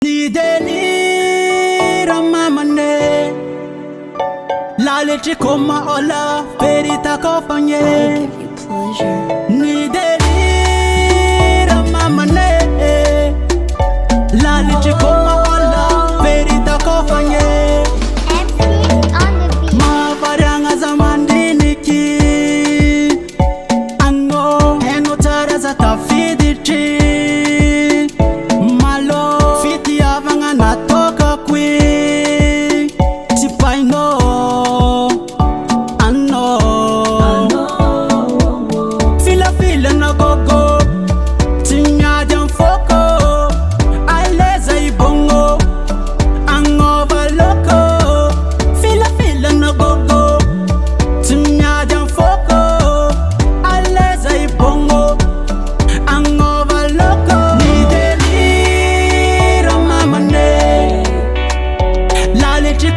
Ni delira mamane la leche koma ola verita kofanye. Ni delira mamane la leche koma ola verita kofanye. Ma varanga zamandiniki ango eno taraza tafidichi natoka kwi sipaino ano fila fila na gogo tinyaja mfoko aleza ibongo angova loko fila fila na gogo tinyaja mfoko aleza ibongo angova loko.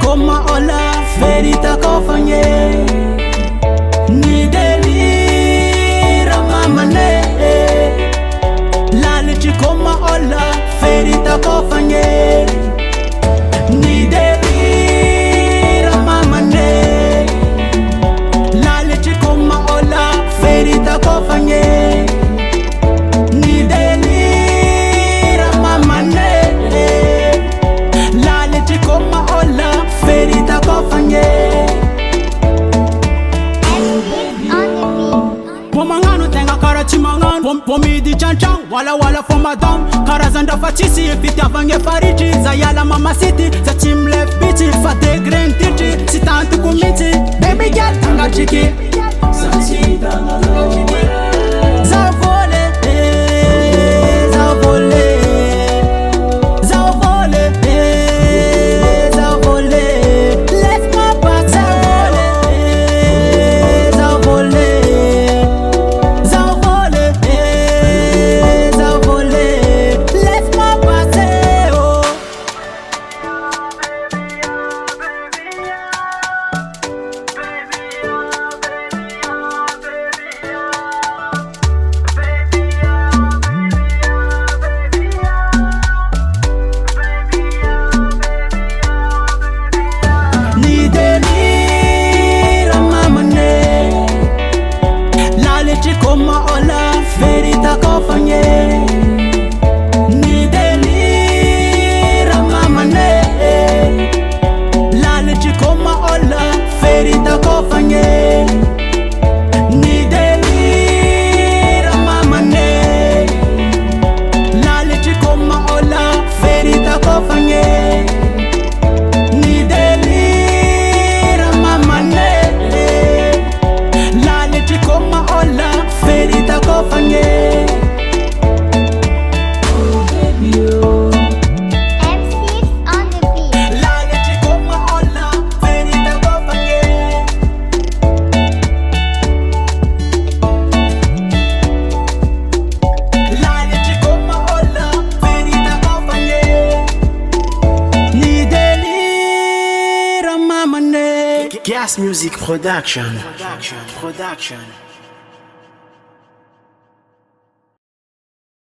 Koma ola verita kofanye. Ni delira mamane la leche koma ola verita kofanye. Ni delira mamane la leche koma ola verita kofanye. Ni delira mamane la leche koma ola verita kofanye. Pomangano tenga kara chimangan pomidi chanchan wala wala for madam karazanda fatisi ifiti avange fariti zayala mama city za team left bitch fa de grand titi sitantu kumiti baby girl tanga chiki sansi tanga za vole za vole za vole za vole. Koma ola verita kofanye. Ni delira mamane la leche koma ola verita kofanye. Ni delira mamane la leche koma ola verita kofanye. Ni delira mamane la leche koma ola verita kofanye. Oh baby oh, MC's on the beat. la leche koma ola verita kofanye. La leche koma ola verita kofanye. Ni delira mamane. Gas Music Production.